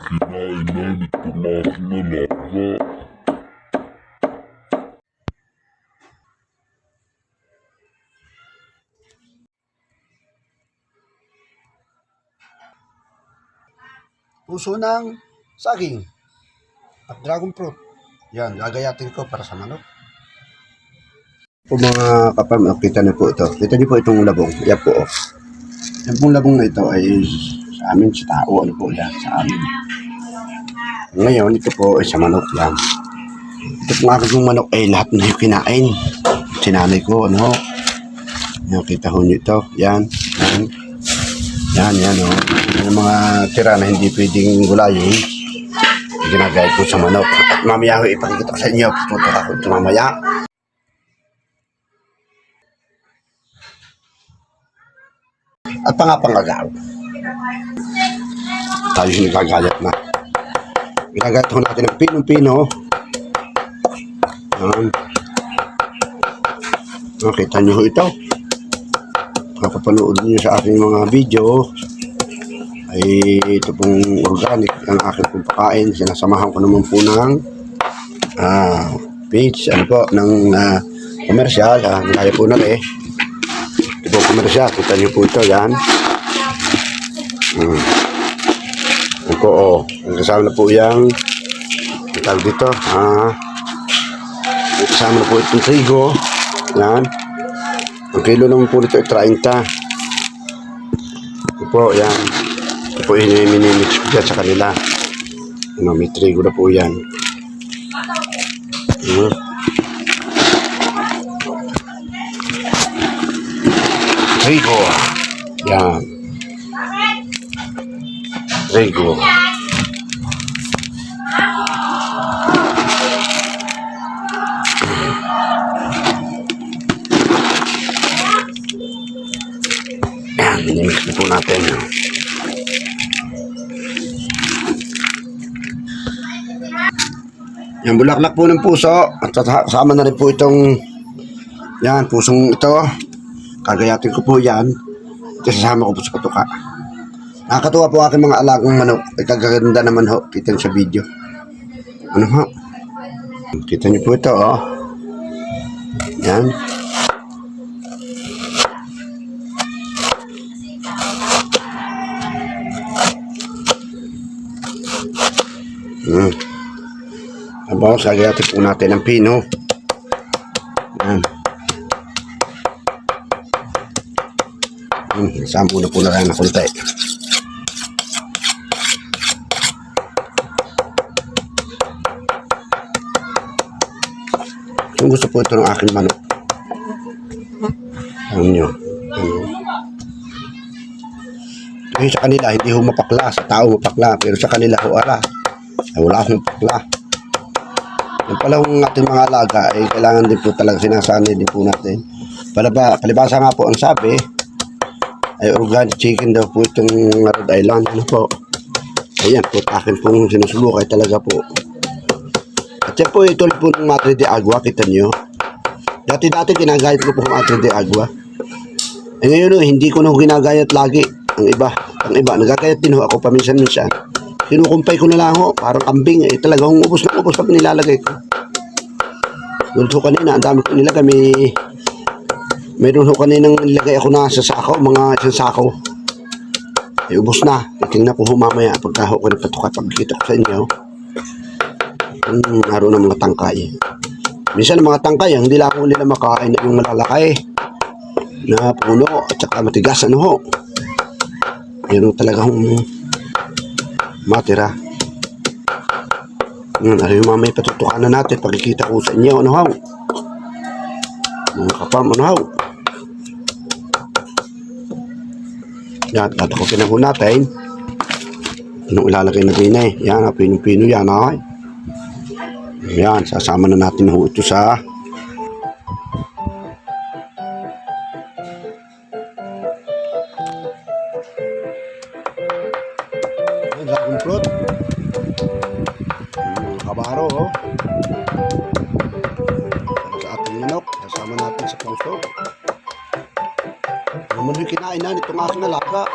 Kinain na nito mga kinalaga. Puso ng saging at dragon fruit. Yan, gagayatin ko para sa manok. Po mga kapam, kita niyo po ito. Kita niyo po itong labong. Yan po. Yan pong labong na ito ay sa amin, sa tao. Ano po yan? Sa amin. Ngayon, ito po ay sa manok yan. Ito pong aking manok ay lahat na yung kinain. Sinanay ko, ano. Yan, kita ho nyo ito. Yan. Yan. Yan, o. Yung mga tira na hindi pwedeng gulayin, ginagayad ko sa manok. At mamaya ho, ipakikita ko sa inyo. Tutok ako ito mamaya. At pangagaw. Tayo yung nagagayat na. Ginagayat ho natin ng pinong-pino. Yan. Nakita nyo ho ito. Kapapanood nyo sa aking mga video ay ito pong organic ang aking pong pakain. Sinasamahan ko naman po ng page ng komersyal. Kaya po na ito po komersyal. Kita nyo po ito. Yan. Ito po. Kasama na po yung tawag dito. Kasama na po itong trigo. Yan. Ang kilo naman po nito ay 30. Ito po, yan. Ito po yung minimix ko dyan sa kanila. Ano, may trigo na po yan. Trigo. Yan. Trigo. Minimix na po natin. Yan, bulaklak po ng puso. At kasama na rin po itong yan, pusong ito. Kagayatin ko po yan. At sasama ko po sa patuka. Nakakatuwa po aking mga alagang manok. Ay kagaganda naman ho. Kita nyo sa video. Ano ho? Kita nyo po ito, oh. Yan. Tapos, gagayatin po natin ang pino. Yan. Sampo na po na rin na kultay. Kung gusto po ito ng aking manok. Alam nyo. Kasi sa kanila, hindi ho mapakla. Sa tao mapakla. Pero sa kanila ho, ay wala akong mapakla. Yung pala yung ating mga alaga, ay kailangan din po talaga sinasanay din po natin. Palibasa nga po ang sabi, ay organic chicken daw po itong Rhode Island. Ano po? Ayan po, akin pong sinusubukay talaga po. At yan po, ito po ng Madre de Agua, kita nyo. Dati ginagayat ko po ng Madre de Agua. Eh ngayon, hindi ko na ginagayat lagi. Ang iba, nagagayat din ho ako paminsan-minsan. Kinukumpay ko na lang ho, parang kambing. Talagang ubos na ubos pag nilalagay ko. Doon ho kanina, ang dami ko nilagay. Meron ho kaninang nilagay ako na sa sako, mga isang sako. Ubos na. Tingnan ko ho mamaya pagka ho ko nagpatukat. Pagkita ko sa inyo. Naroon ng mga tangkay. Minsan ang mga tangkay, hindi lang ako nila makain na yung malalaki na puno at saka matigas. Ano ho? Meron talagang matira. Yung mamay patutukan na natin pagkikita ko sa inyo. Ano haw? Mga kapam, ano haw? Yan, tatakokin na po natin. Anong ilalagay na din eh? Yan, pinong-pino yan ay. Yan, sasama na natin ho ito sa dragon fruit. Kabaro, oh. Sa ating manok, kasama natin sa puso. Naman yung kinain na nitong aking alaga.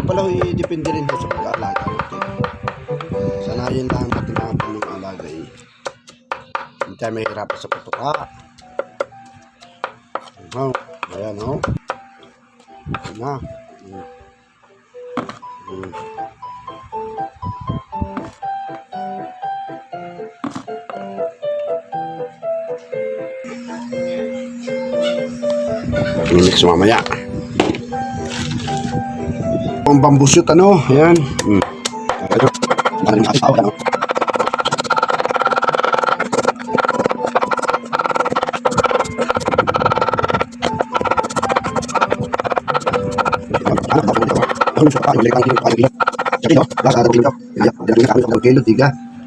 Pala depende rin sa pag-aalaga natin. Sanayin lang natin ang ating alaga eh. Hindi tayo mahirapan sa patuka. Ayan o. Ayan na. Mix mamaya. Ang bambusot ano, ayan.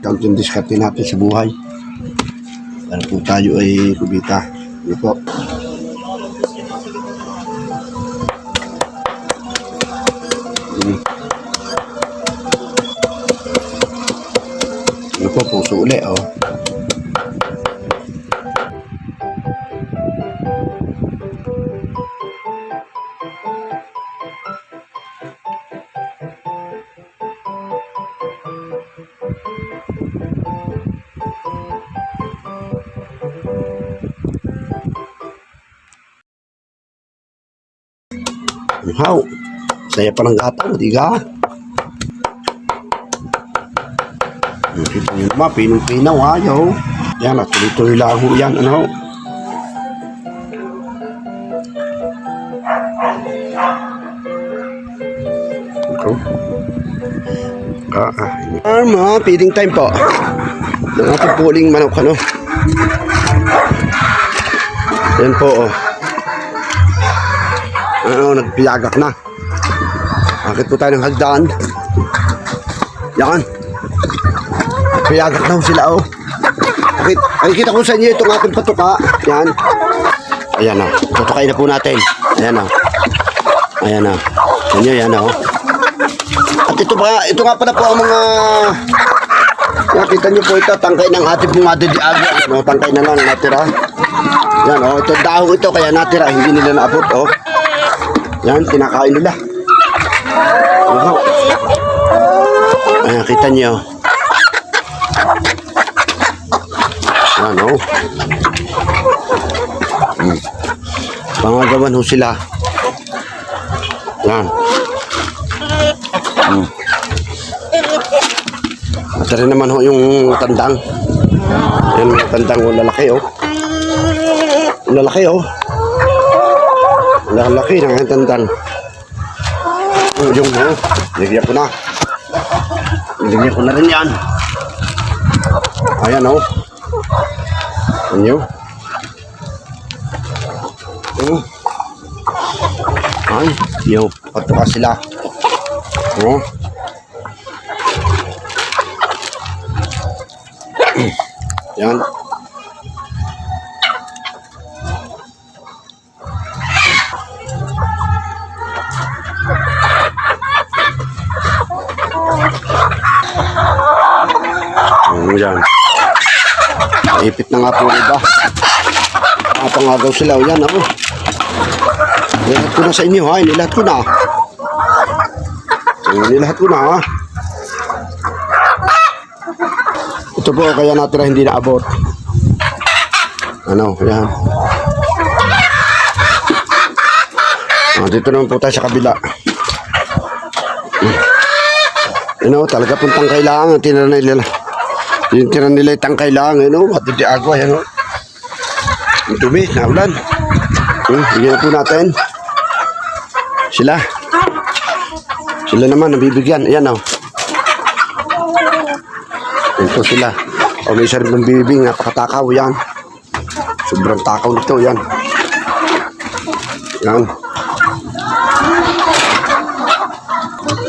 Counting diskarte natin sa buhay. Para po tayo ay kubita. Ito po. Ito po, puso ulit, oh. How? Saya pa ng gatang, di ka? Kita nyo naman, pinong-pinaw, ayaw. Yan, at tuloy-tuloy lang ho yan, ano? Ito. Mga feeding time po. Ng ating puling manok, ano? Yan po, oh. Ano, nagpiyagak na. Akit po tayo ng hagdan. Yan. Nagpiyagak na sila, oh. Nakikita ko sa inyo itong ating patuka. Yan. Ayan, oh. Tutukay na po natin. Ayan, oh. Ayan, oh. Yan, oh. At ito nga pala po ang mga... Nakita nyo po ito, tangkay ng ating mga didiago. Ano, tangkay na lang, natira. Yan, oh. Ito dahong ito, kaya natira. Hindi nila naabot, oh. Yan, kinakain nila. Ayan, kita nyo. Yan, o. Pangagawan ho sila. Yan. At rin naman ho yung tandang. Yan, yung tandang o lalaki, o. Lalaki, o. Lalaki ng tandang. Yung mo, nilagyan ko na. Nilagyan ko na rin yan. Ayan o. Ayan o. Ay, yung patuka sila. O. Yan. Yan. Ipit na nga po iba. Pangagaw sila. Yan ako. Nilahat ko na sa inyo ha. Nilahat ko na. Nilahat ko na ha. Ito po kaya natira hindi naabot. Ano. Yan. Dito naman po tayo sa kabila. Ano, talaga puntang kailangan. Tinira na nila. Yung tira nila itang kailangan, no? At hindi agwa, yan, no? Yung dumi, naulan. Bigyan po natin. Sila. Sila naman, nabibigyan. Ayan, no? Ito sila. O, may isa rin ng bibing, napakatakaw, yan. Sobrang takaw nito, yan. Yan.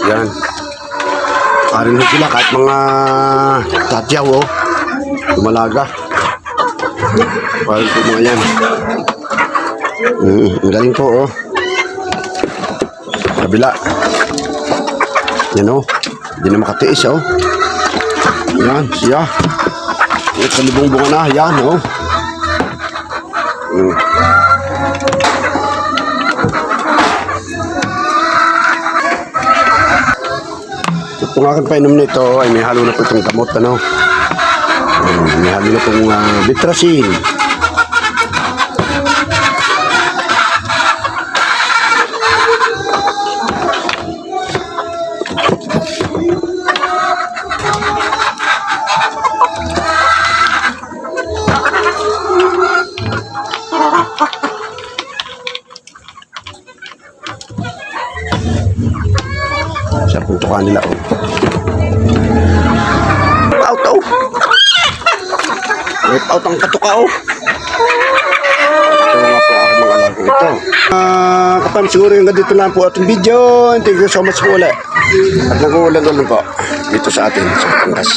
Yan. Parin sila kahit mga tatyaw, oh. Lumalaga. Parin po mga yan. Ang galing po, oh. Kabila. Yan, oh. Hindi na makatiis, oh. Yan, siya. Ito libong bunga na, yan, oh. Itong aking painom nito ay may halo na po itong gamot, ano. May halo na pong Bitrasin. Sa puntukan nila, oh. Out, oh. May out ang katuka, oh. Ito nga po ang aking mga lago ito. Kapam, siguro yung ganito lang po ating video. Thank you so much po ulit. At nag-uulan po dito sa atin sa Batangas.